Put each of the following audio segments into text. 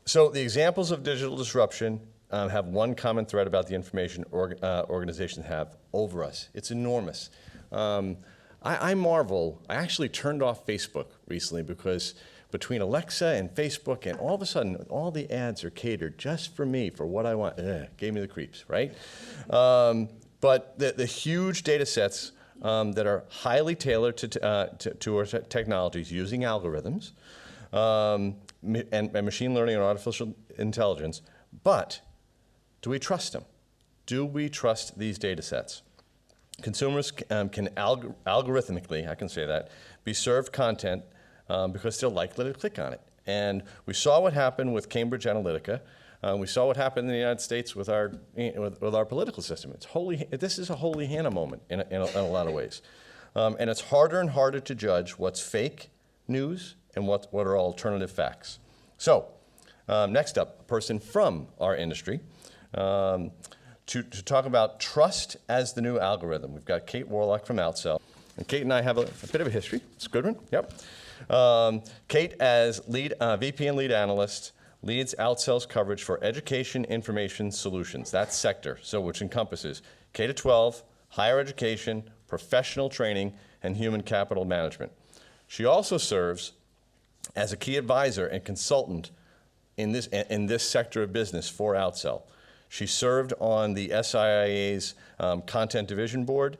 So the examples of digital disruption have one common thread about the information organizations have over us. It's enormous. I marvel. I actually turned off Facebook recently because between Alexa and Facebook, and all of a sudden, all the ads are catered just for me, for what I want. Gave me the creeps, right? But the huge data sets that are highly tailored to our technologies using algorithms and machine learning and artificial intelligence, but do we trust them? Do we trust these data sets? Consumers can algorithmically, I can say that, be served content because they're likely to click on it. And we saw what happened with Cambridge Analytica. We saw what happened in the United States with our political system. This is a holy Hannah moment in a lot of ways. And it's harder and harder to judge what's fake news and what are alternative facts. So next up, a person from our industry to talk about trust as the new algorithm. We've got Kate Worlock from Outsell. And Kate and I have a bit of a history. It's a good one, yep. Kate, as VP and lead analyst, leads Outsell's coverage for education information solutions, that sector, so which encompasses K-12, higher education, professional training, and human capital management. She also serves as a key advisor and consultant in this sector of business for Outsell. She served on the SIIA's Content Division Board,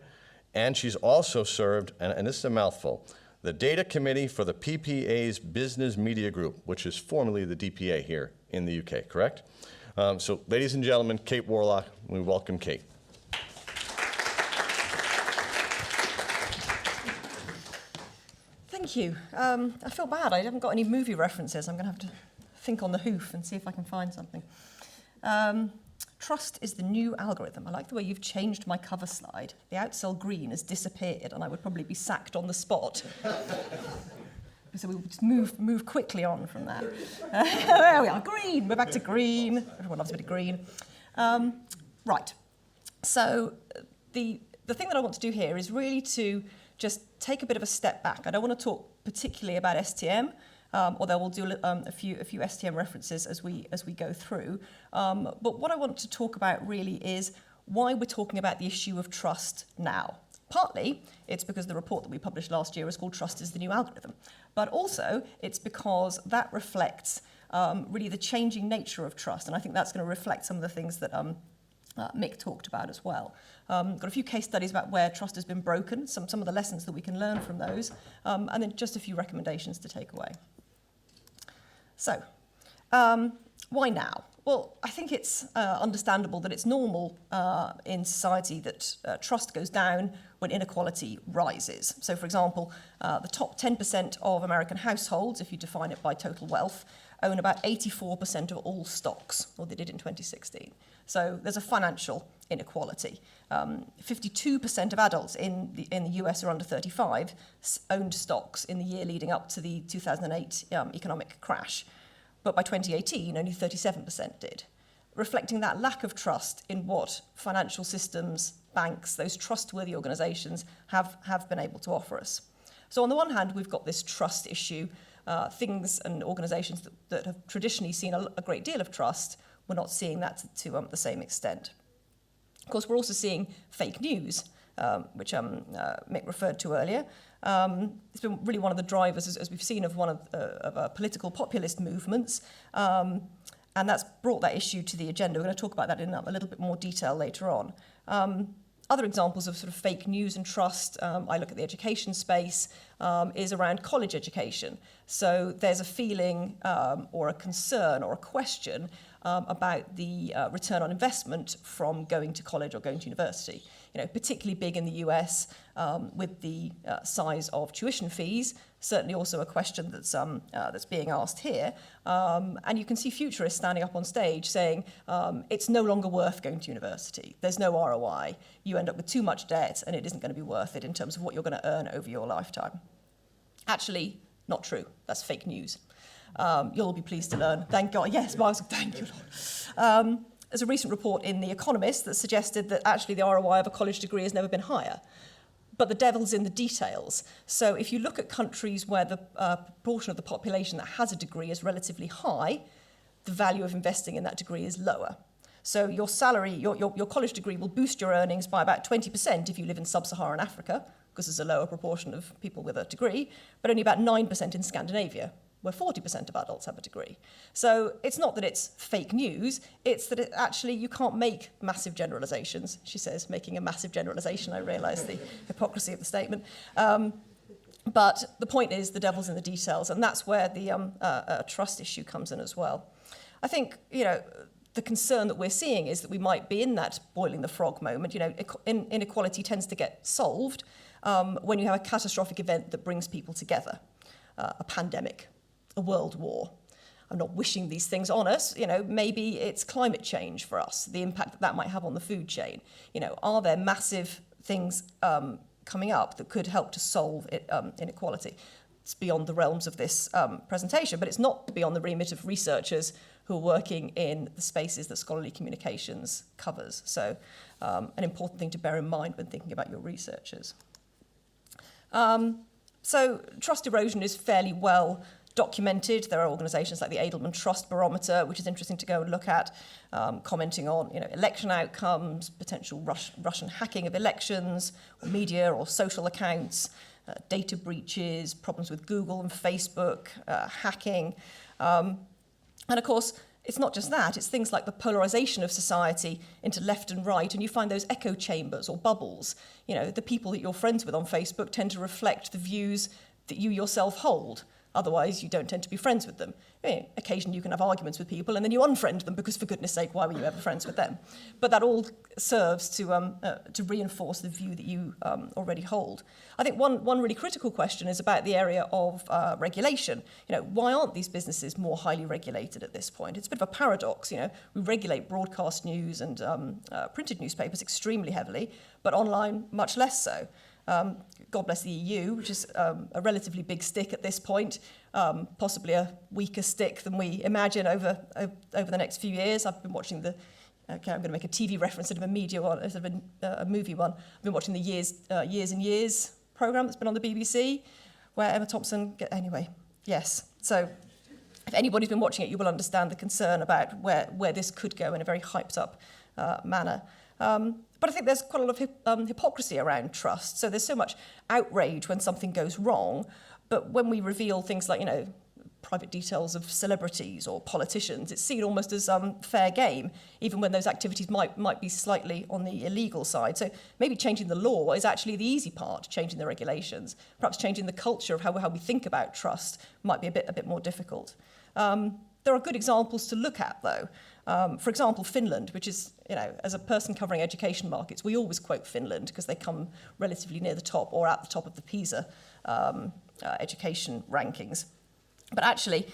and she's also served, and this is a mouthful, the Data Committee for the PPA's Business Media Group, which is formerly the DPA here in the UK, correct? So ladies and gentlemen, Kate Worlock, we welcome Kate. Thank you. I feel bad, I haven't got any movie references. I'm going to have to think on the hoof and see if I can find something. Trust is the new algorithm. I like the way you've changed my cover slide. The Outsell green has disappeared and I would probably be sacked on the spot. So we'll just move quickly on from that. There we are, green. We're back to green. Everyone loves a bit of green. Right. So the thing that I want to do here is really to just take a bit of a step back. I don't want to talk particularly about STM, although we'll do a few STM references as we go through. But what I want to talk about really is why we're talking about the issue of trust now. Partly, it's because the report that we published last year is called Trust is the New Algorithm. But also, it's because that reflects really the changing nature of trust. And I think that's going to reflect some of the things that Mick talked about as well. Got a few case studies about where trust has been broken, some of the lessons that we can learn from those, and then just a few recommendations to take away. So, why now? Well, I think it's understandable that it's normal in society that trust goes down when inequality rises. So, for example, the top 10% of American households, if you define it by total wealth, own about 84% of all stocks, or they did in 2016. So there's a financial inequality. 52% of adults in the US are under 35 owned stocks in the year leading up to the 2008 economic crash. But by 2018, only 37% did, reflecting that lack of trust in what financial systems, banks, those trustworthy organizations have been able to offer us. So on the one hand, we've got this trust issue, things and organizations that have traditionally seen a great deal of trust, we're not seeing that to the same extent. Of course, we're also seeing fake news, which Mick referred to earlier. It's been really one of the drivers, as we've seen, of one of political populist movements, and that's brought that issue to the agenda. We're going to talk about that in a little bit more detail later on. Other examples of sort of fake news and trust, I look at the education space, is around college education. So there's a feeling or a concern or a question about the return on investment from going to college or going to university. You know, particularly big in the US with the size of tuition fees. Certainly also a question that's being asked here. And you can see futurists standing up on stage saying it's no longer worth going to university. There's no ROI. You end up with too much debt and it isn't going to be worth it in terms of what you're going to earn over your lifetime. Actually, not true. That's fake news. You'll be pleased to learn. Thank God. Yes, Mark's, thank you, Lord. There's a recent report in The Economist that suggested that actually the ROI of a college degree has never been higher. But the devil's in the details. So if you look at countries where the proportion of the population that has a degree is relatively high, the value of investing in that degree is lower. So your salary, your college degree will boost your earnings by about 20% if you live in sub-Saharan Africa, because there's a lower proportion of people with a degree, but only about 9% in Scandinavia, where 40% of adults have a degree. So it's not that it's fake news, it's that actually you can't make massive generalizations. She says, making a massive generalization, I realise the hypocrisy of the statement. But the point is the devil's in the details, and that's where the trust issue comes in as well. I think, the concern that we're seeing is that we might be in that boiling the frog moment. Inequality tends to get solved when you have a catastrophic event that brings people together, a pandemic, a world war. I'm not wishing these things on us. Maybe it's climate change for us, the impact that might have on the food chain. Are there massive things coming up that could help to solve inequality? It's beyond the realms of this presentation, but it's not beyond the remit of researchers who are working in the spaces that scholarly communications covers. So an important thing to bear in mind when thinking about your researchers. So trust erosion is fairly well documented. There are organisations like the Edelman Trust Barometer, which is interesting to go and look at, commenting on election outcomes, potential Russian hacking of elections, or media or social accounts, data breaches, problems with Google and Facebook, hacking. And of course, it's not just that, it's things like the polarisation of society into left and right, and you find those echo chambers or bubbles. The people that you're friends with on Facebook tend to reflect the views that you yourself hold. Otherwise, you don't tend to be friends with them. Occasionally you can have arguments with people and then you unfriend them because, for goodness sake, why were you ever friends with them? But that all serves to reinforce the view that you already hold. I think one really critical question is about the area of regulation. Why aren't these businesses more highly regulated at this point? It's a bit of a paradox. We regulate broadcast news and printed newspapers extremely heavily, but online much less so. God bless the EU, which is a relatively big stick at this point, possibly a weaker stick than we imagine over the next few years. I've been watching I'm going to make a TV reference instead of a media one, instead of a movie one. I've been watching the Years and Years programme that's been on the BBC, where Emma Thompson, anyway, yes. So if anybody's been watching it, you will understand the concern about where this could go in a very hyped up manner. But I think there's quite a lot of hypocrisy around trust. So there's so much outrage when something goes wrong, but when we reveal things like, private details of celebrities or politicians, it's seen almost as fair game, even when those activities might be slightly on the illegal side. So maybe changing the law is actually the easy part, changing the regulations. Perhaps changing the culture of how we think about trust might be a bit more difficult. There are good examples to look at, though. For example, Finland, which is, as a person covering education markets, we always quote Finland because they come relatively near the top or at the top of the PISA education rankings. But actually,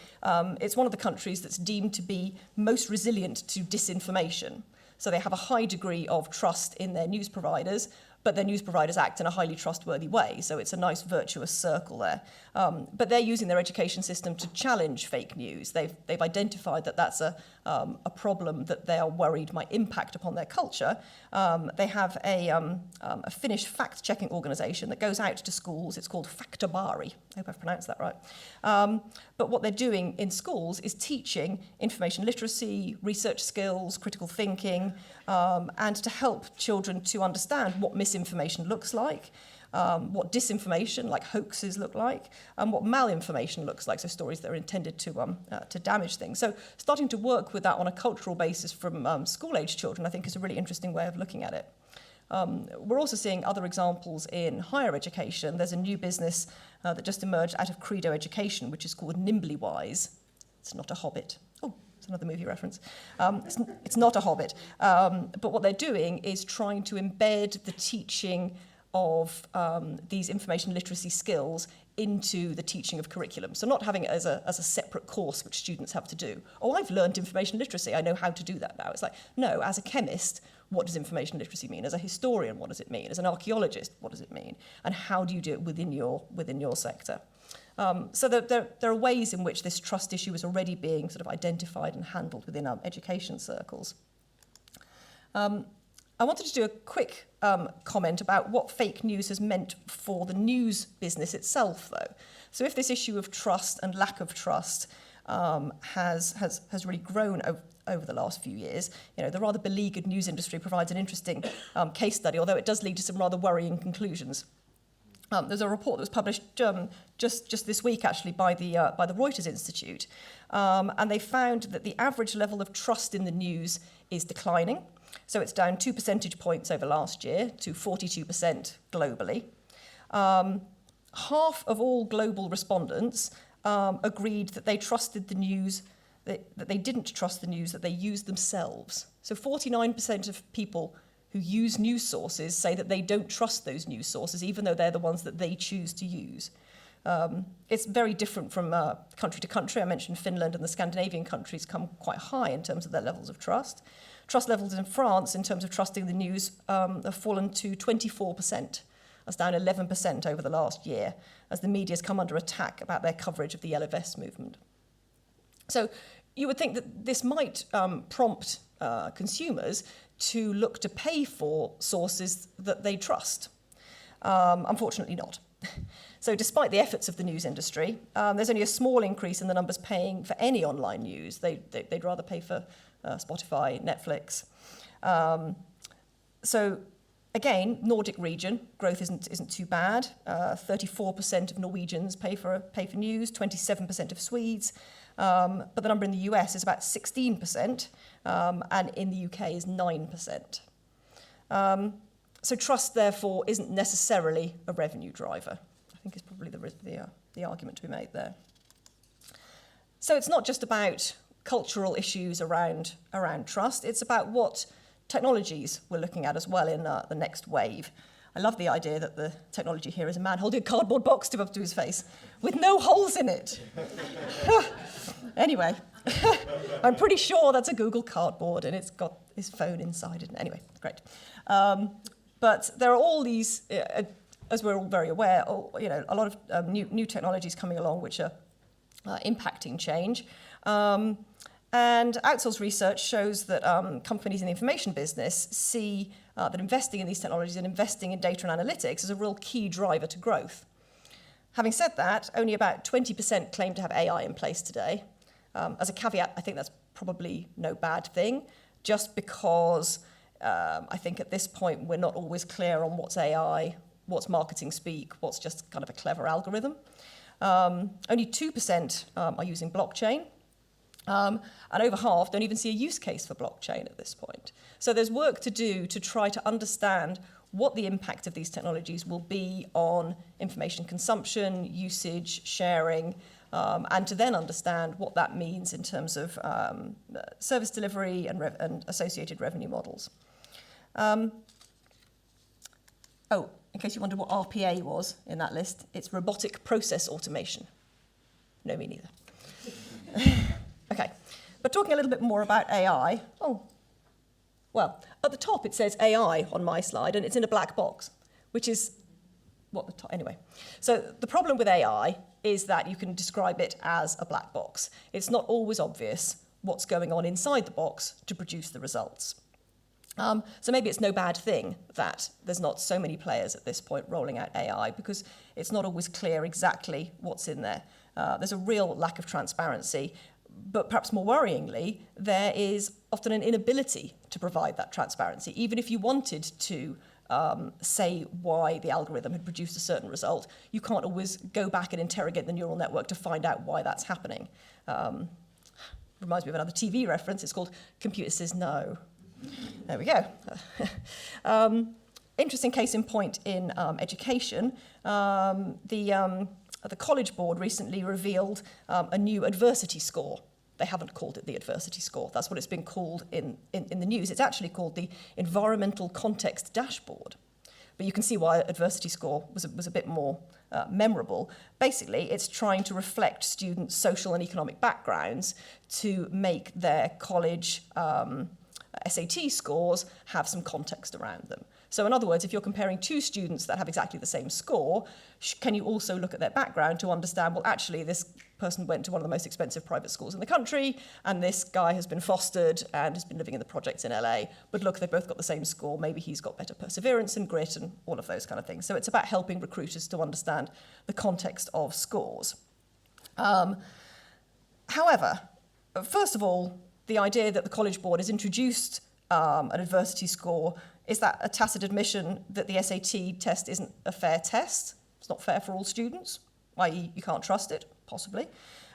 it's one of the countries that's deemed to be most resilient to disinformation. So they have a high degree of trust in their news providers, but their news providers act in a highly trustworthy way. So it's a nice virtuous circle there. But they're using their education system to challenge fake news. They've identified that that's a problem that they are worried might impact upon their culture. They have a Finnish fact-checking organisation that goes out to schools. It's called Factmata. I hope I've pronounced that right. But what they're doing in schools is teaching information literacy, research skills, critical thinking, and to help children to understand what misinformation looks like, what disinformation, like hoaxes, look like, and what malinformation looks like, so stories that are intended to damage things. So starting to work with that on a cultural basis from school-age children, I think, is a really interesting way of looking at it. We're also seeing other examples in higher education. There's a new business that just emerged out of Credo Education, which is called Nimbly Wise. It's not a Hobbit. Oh, it's another movie reference. It's not a Hobbit. But what they're doing is trying to embed the teaching of these information literacy skills into the teaching of curriculum. So not having it as a separate course which students have to do. Oh, I've learned information literacy, I know how to do that now. It's like, no, as a chemist, what does information literacy mean? As a historian, what does it mean? As an archaeologist, what does it mean? And how do you do it within your sector? So there are ways in which this trust issue is already being sort of identified and handled within education circles. I wanted to do a quick comment about what fake news has meant for the news business itself, though. So if this issue of trust and lack of trust has really grown over the last few years. You know, the rather beleaguered news industry provides an interesting case study, although it does lead to some rather worrying conclusions. There's a report that was published just this week, actually, by the Reuters Institute, and they found that the average level of trust in the news is declining. So it's down 2 percentage points over last year to 42% globally. Half of all global respondents agreed that they trusted the news, that they didn't trust the news that they used themselves. So 49% of people who use news sources say that they don't trust those news sources, even though they're the ones that they choose to use. It's very different from country to country. I mentioned Finland, and the Scandinavian countries come quite high in terms of their levels of trust. Trust levels in France, in terms of trusting the news, have fallen to 24%. That's down 11% over the last year, as the media has come under attack about their coverage of the Yellow Vest movement. So you would think that this might prompt consumers to look to pay for sources that they trust. Unfortunately not. So despite the efforts of the news industry, there's only a small increase in the numbers paying for any online news. They'd rather pay for Spotify, Netflix. So again, Nordic region, growth isn't too bad. 34% of Norwegians pay for news, 27% of Swedes. But the number in the US is about 16%, and in the UK is 9%. So trust, therefore, isn't necessarily a revenue driver. I think is probably the argument to be made there. So it's not just about cultural issues around trust. It's about what technologies we're looking at as well in the next wave. I love the idea that the technology here is a man holding a cardboard box up to his face with no holes in it. Anyway, I'm pretty sure that's a Google Cardboard and it's got his phone inside it. Anyway, great. But there are all these, as we're all very aware, a lot of new technologies coming along which are impacting change. And Outsells research shows that companies in the information business see that investing in these technologies and investing in data and analytics is a real key driver to growth. Having said that, only about 20% claim to have AI in place today. As a caveat, I think that's probably no bad thing, just because I think at this point we're not always clear on what's AI, what's marketing speak, what's just kind of a clever algorithm. Only 2% are using blockchain. And over half don't even see a use case for blockchain at this point. So there's work to do to try to understand what the impact of these technologies will be on information consumption, usage, sharing, and to then understand what that means in terms of service delivery and associated revenue models. In case you wonder what RPA was in that list, it's robotic process automation. No, me neither. Okay, but talking a little bit more about AI. Well, at the top it says AI on my slide, and it's in a black box, which is what the top, anyway. So the problem with AI is that you can describe it as a black box. It's not always obvious what's going on inside the box to produce the results. So maybe it's no bad thing that there's not so many players at this point rolling out AI, because it's not always clear exactly what's in there. There's a real lack of transparency. But perhaps more worryingly, there is often an inability to provide that transparency. Even if you wanted to say why the algorithm had produced a certain result, you can't always go back and interrogate the neural network to find out why that's happening. Reminds me of another TV reference. It's called Computer Says No. There we go. Interesting case in point in education. The College Board recently revealed a new adversity score. They haven't called it the adversity score. That's what it's been called in the news. It's actually called the Environmental Context Dashboard. But you can see why adversity score was a bit more memorable. Basically, it's trying to reflect students' social and economic backgrounds to make their college SAT scores have some context around them. So in other words, if you're comparing two students that have exactly the same score, can you also look at their background to understand, well, actually, this person went to one of the most expensive private schools in the country, and this guy has been fostered and has been living in the projects in LA. But look, they've both got the same score. Maybe he's got better perseverance and grit and all of those kind of things. So it's about helping recruiters to understand the context of scores. However, first of all, the idea that the College Board has introduced an adversity score, is that a tacit admission that the SAT test isn't a fair test? It's not fair for all students, i.e. you can't trust it, possibly.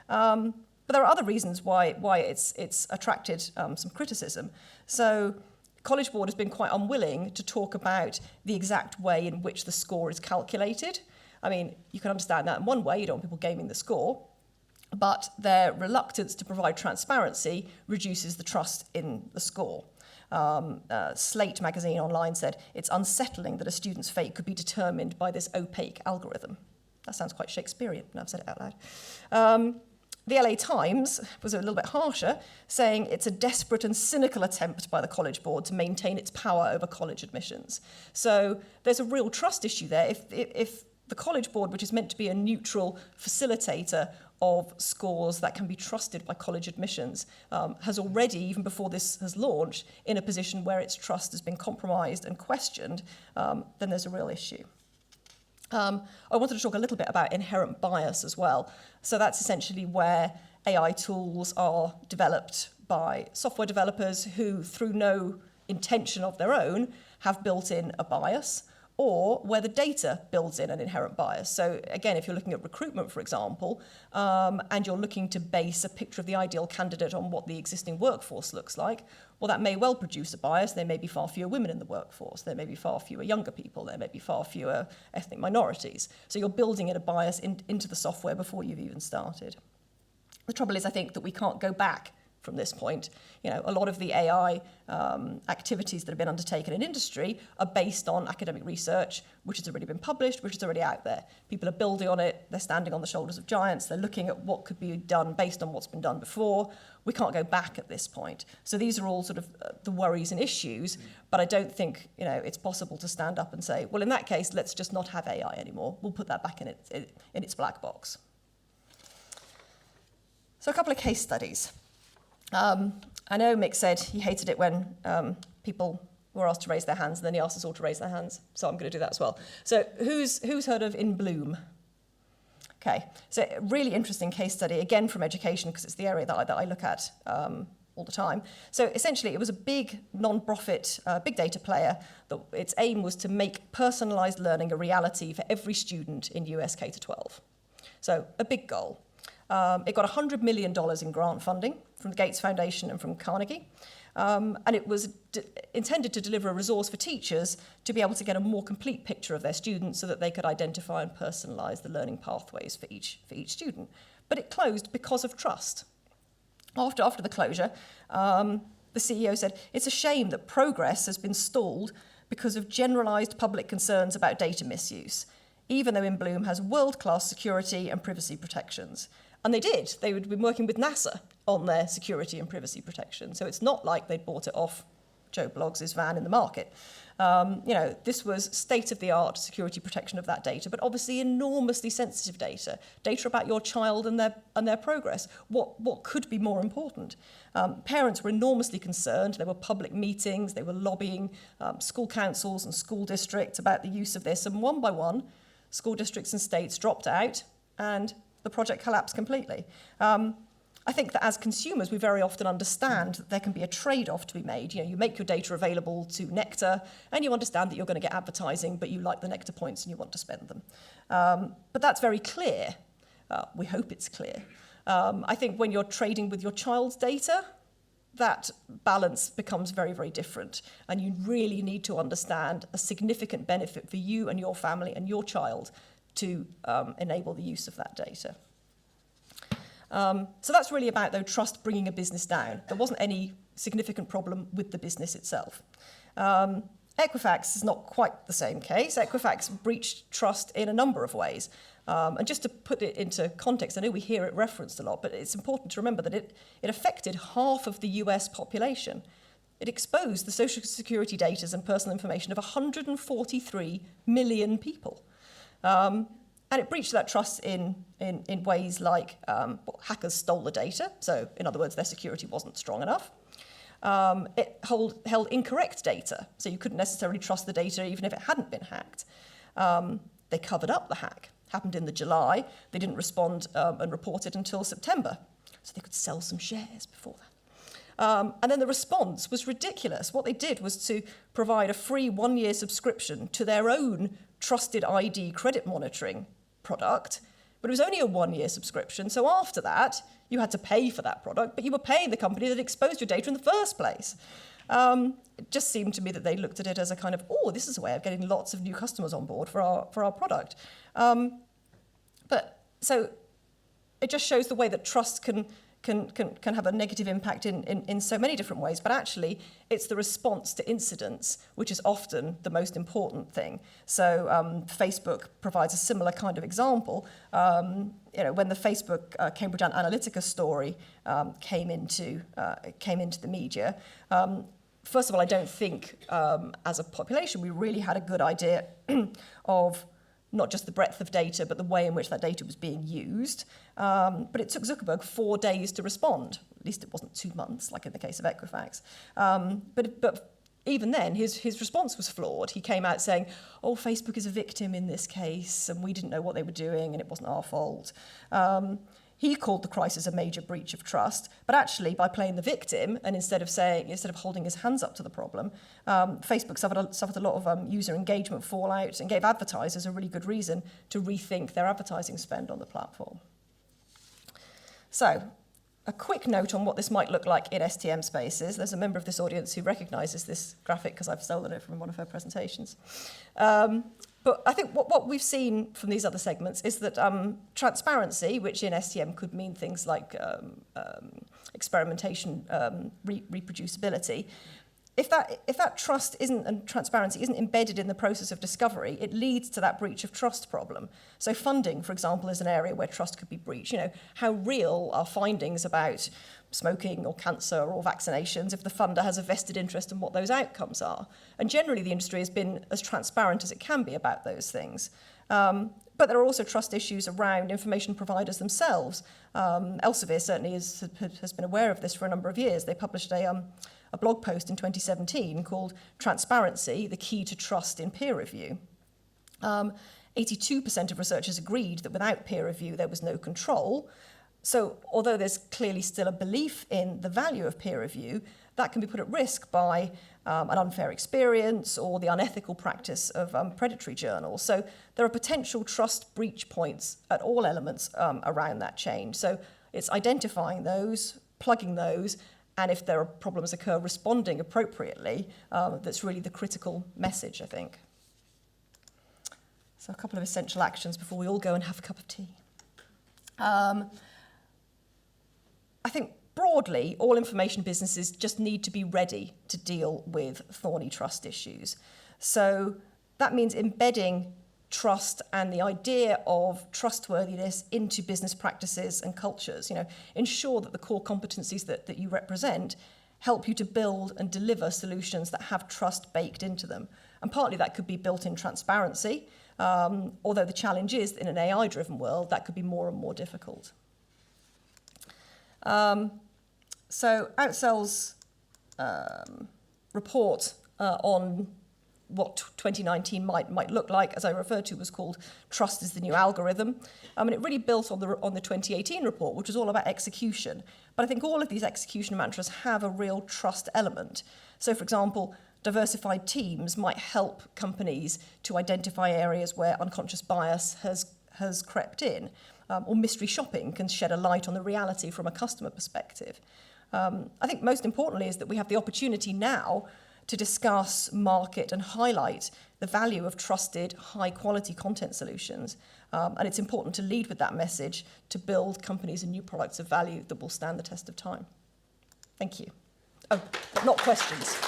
But there are other reasons why it's attracted some criticism. So College Board has been quite unwilling to talk about the exact way in which the score is calculated. I mean, you can understand that in one way, you don't want people gaming the score, but their reluctance to provide transparency reduces the trust in the score. Slate magazine online said, it's unsettling that a student's fate could be determined by this opaque algorithm. That sounds quite Shakespearean, and I've said it out loud. The LA Times was a little bit harsher, saying it's a desperate and cynical attempt by the College Board to maintain its power over college admissions. So there's a real trust issue there. If the College Board, which is meant to be a neutral facilitator of scores that can be trusted by college admissions, has already, even before this has launched, in a position where its trust has been compromised and questioned, then there's a real issue. I wanted to talk a little bit about inherent bias as well. So that's essentially where AI tools are developed by software developers who, through no intention of their own, have built in a bias, or where the data builds in an inherent bias. So again, if you're looking at recruitment, for example, and you're looking to base a picture of the ideal candidate on what the existing workforce looks like, well, that may well produce a bias. There may be far fewer women in the workforce. There may be far fewer younger people. There may be far fewer ethnic minorities. So you're building in a bias into the software before you've even started. The trouble is, I think, that we can't go back from this point. You know, a lot of the AI activities that have been undertaken in industry are based on academic research, which has already been published, which is already out there. People are building on it. They're standing on the shoulders of giants. They're looking at what could be done based on what's been done before. We can't go back at this point. So these are all sort of the worries and issues, but I don't think, you know, it's possible to stand up and say, well, in that case, let's just not have AI anymore. We'll put that back in its black box. So a couple of case studies. I know Mick said he hated it when people were asked to raise their hands, and then he asked us all to raise their hands, so I'm going to do that as well. So who's heard of InBloom? Okay, so a really interesting case study, again from education, because it's the area that I look at all the time. So essentially, it was a big non-profit big data player that its aim was to make personalised learning a reality for every student in US K-12. So a big goal. It got $100 million in grant funding from the Gates Foundation and from Carnegie. And it was intended to deliver a resource for teachers to be able to get a more complete picture of their students so that they could identify and personalise the learning pathways for each student. But it closed because of trust. After the closure, the CEO said, it's a shame that progress has been stalled because of generalised public concerns about data misuse, even though InBloom has world-class security and privacy protections. And they did. They had been working with NASA on their security and privacy protection. So it's not like they'd bought it off Joe Bloggs' van in the market. You know, this was state-of-the-art security protection of that data, but obviously enormously sensitive data about your child and their progress. What could be more important? Parents were enormously concerned. There were public meetings. They were lobbying school councils and school districts about the use of this. And one by one, school districts and states dropped out, and the project collapsed completely. I think that as consumers, we very often understand that there can be a trade-off to be made. You know, you make your data available to Nectar, and you understand that you're going to get advertising, but you like the Nectar points and you want to spend them. But that's very clear. We hope it's clear. I think when you're trading with your child's data, that balance becomes very, very different. And you really need to understand a significant benefit for you and your family and your child to enable the use of that data. So that's really about, though, trust bringing a business down. There wasn't any significant problem with the business itself. Equifax is not quite the same case. Equifax breached trust in a number of ways. And just to put it into context, I know we hear it referenced a lot, but it's important to remember that it affected half of the US population. It exposed the social security data and personal information of 143 million people. And it breached that trust in ways like hackers stole the data. So, in other words, their security wasn't strong enough. It held incorrect data, so you couldn't necessarily trust the data even if it hadn't been hacked. They covered up the hack. Happened in the July. They didn't respond and report it until September. so they could sell some shares before that. And then the response was ridiculous. What they did was to provide a free 1-year subscription to their own trusted ID credit monitoring product, but it was only a 1-year subscription. So after that, you had to pay for that product, but you were paying the company that exposed your data in the first place. It just seemed to me that they looked at it as a kind of, oh, this is a way of getting lots of new customers on board for our product. But so it just shows the way that trust can have a negative impact in so many different ways, but actually it's the response to incidents which is often the most important thing. So Facebook provides a similar kind of example. When the Facebook Cambridge Analytica story came into the media, first of all, I don't think as a population we really had a good idea of not just the breadth of data, but the way in which that data was being used. But it took Zuckerberg 4 days to respond. At least it wasn't 2 months, like in the case of Equifax. But even then, his response was flawed. He came out saying, oh, Facebook is a victim in this case, and we didn't know what they were doing, and it wasn't our fault. He called the crisis a major breach of trust, but actually by playing the victim and instead of holding his hands up to the problem, Facebook suffered a lot of user engagement fallout and gave advertisers a really good reason to rethink their advertising spend on the platform. So, a quick note on what this might look like in STM spaces. There's a member of this audience who recognises this graphic because I've stolen it from one of her presentations. But I think what we've seen from these other segments is that transparency, which in STM could mean things like experimentation, reproducibility, if that trust and transparency isn't embedded in the process of discovery, it leads to that breach of trust problem. So funding, for example, is an area where trust could be breached. How real are findings about smoking or cancer or vaccinations if the funder has a vested interest in what those outcomes are? And generally, the industry has been as transparent as it can be about those things. But there are also trust issues around information providers themselves. Elsevier certainly has been aware of this for a number of years. They published a blog post in 2017 called Transparency, the Key to Trust in Peer Review. 82% of researchers agreed that without peer review there was no control. So although there's clearly still a belief in the value of peer review, that can be put at risk by an unfair experience or the unethical practice of predatory journals. So there are potential trust breach points at all elements around that change. So it's identifying those, plugging those, and if there are problems occur, responding appropriately. That's really the critical message, I think. So a couple of essential actions before we all go and have a cup of tea. I think broadly, all information businesses just need to be ready to deal with thorny trust issues. So that means embedding trust and the idea of trustworthiness into business practices and cultures. Ensure that the core competencies that you represent help you to build and deliver solutions that have trust baked into them. And partly that could be built-in transparency, although the challenge is that in an AI-driven world, that could be more and more difficult. So Outsells report on what 2019 might look like, as I referred to, was called Trust is the New Algorithm. And it really built on the 2018 report, which was all about execution. But I think all of these execution mantras have a real trust element. So, for example, diversified teams might help companies to identify areas where unconscious bias has crept in. Or mystery shopping can shed a light on the reality from a customer perspective. I think most importantly is that we have the opportunity now to discuss, market and highlight the value of trusted, high-quality content solutions. And it's important to lead with that message to build companies and new products of value that will stand the test of time. Thank you. Oh, not questions.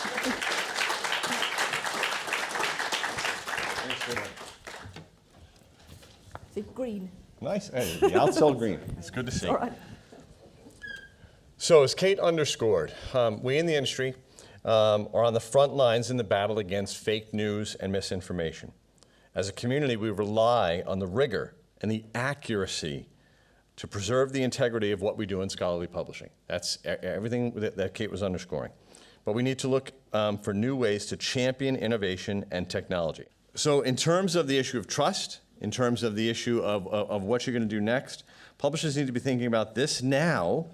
The green. Nice. Hey, the Outsell green. It's good to see. All right. So as Kate underscored, we in the industry are on the front lines in the battle against fake news and misinformation. As a community, we rely on the rigor and the accuracy to preserve the integrity of what we do in scholarly publishing. That's everything that Kate was underscoring. But we need to look for new ways to champion innovation and technology. So in terms of the issue of trust, in terms of the issue of what you're going to do next, publishers need to be thinking about this now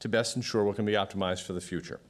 to best ensure what can be optimized for the future.